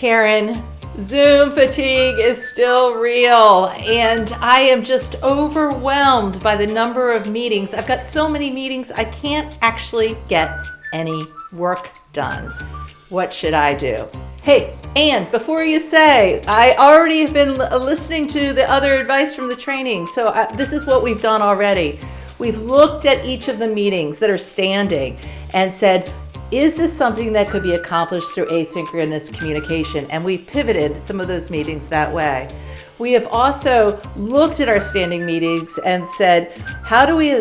Karen, Zoom fatigue is still real, and I am just overwhelmed by the number of meetings. I've got so many meetings, I can't actually get any work done. What should I do? Hey, and before you say, I already have been listening to the other advice from the training, so this is what we've done already. We've looked at each of the meetings that are standing and said, is this something that could be accomplished through asynchronous communication? And we pivoted some of those meetings that way. We have also looked at our standing meetings and said, how do we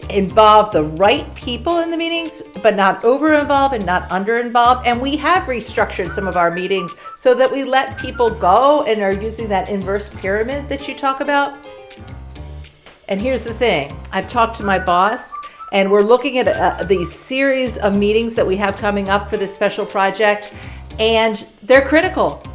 involve the right people in the meetings, but not over-involve and not under-involve? And we have restructured some of our meetings so that we let people go and are using that inverse pyramid that you talk about. And here's the thing, I've talked to my boss, and we're looking at these series of meetings that we have coming up for this special project, and they're critical.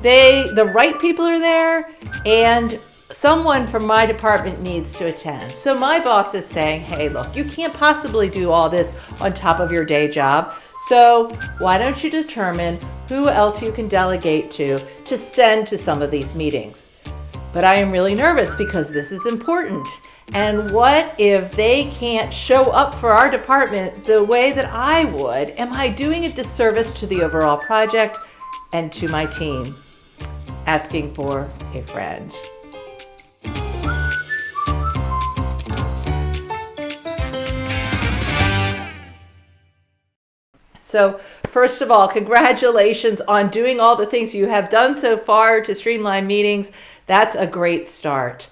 The right people are there, and someone from my department needs to attend. So my boss is saying, hey, look, you can't possibly do all this on top of your day job. So why don't you determine who else you can delegate to send to some of these meetings? But I am really nervous because this is important. And what if they can't show up for our department the way that I would? Am I doing a disservice to the overall project and to my team? Asking for a friend. So first of all, congratulations on doing all the things you have done so far to streamline meetings. That's a great start.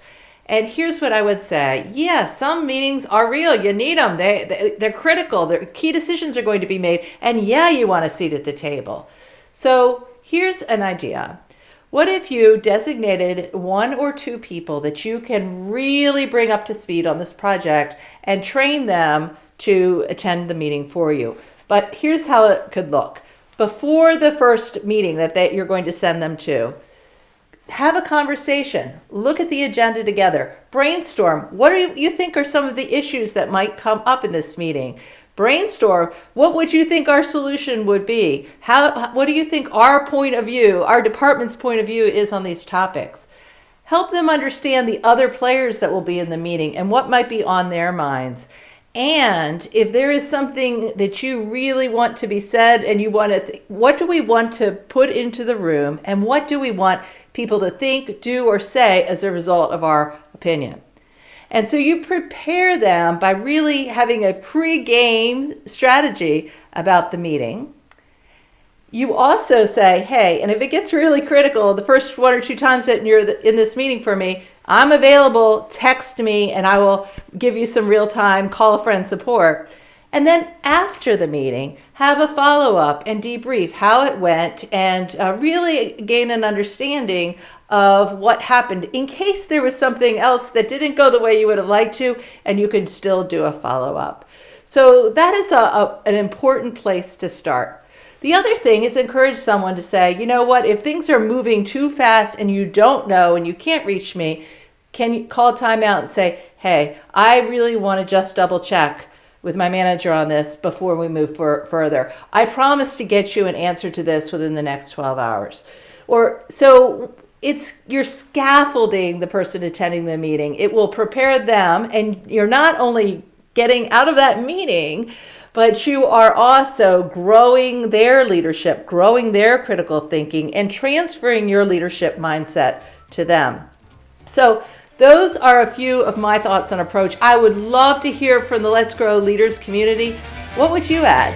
And here's what I would say. Yeah, some meetings are real. You need them. They're critical. Key decisions are going to be made. And yeah, you want a seat at the table. So here's an idea. What if you designated 1 or 2 people that you can really bring up to speed on this project and train them to attend the meeting for you? But here's how it could look. Before the first meeting that you're going to send them to, have a conversation, look at the agenda together, brainstorm. What do you think are some of the issues that might come up in this meeting? Brainstorm, what would you think our solution would be? What do you think our point of view, our department's point of view is on these topics? Help them understand the other players that will be in the meeting and what might be on their minds. And if there is something that you really want to be said and you want to, what do we want to put into the room and what do we want people to think, do, or say as a result of our opinion? And so you prepare them by really having a pre-game strategy about the meeting. You also say, hey, and if it gets really critical, the first 1 or 2 times that you're in this meeting for me, I'm available, text me, and I will give you some real-time call a friend support. And then after the meeting, have a follow-up and debrief how it went and really gain an understanding of what happened in case there was something else that didn't go the way you would have liked to, and you can still do a follow-up. So that is an important place to start. The other thing is encourage someone to say, you know what, if things are moving too fast and you don't know and you can't reach me, can you call a timeout and say, hey, I really want to just double check with my manager on this before we move further. I promise to get you an answer to this within the next 12 hours. So you're scaffolding the person attending the meeting. It will prepare them, and you're not only getting out of that meeting, but you are also growing their leadership, growing their critical thinking, and transferring your leadership mindset to them. So those are a few of my thoughts on approach. I would love to hear from the Let's Grow Leaders community. What would you add?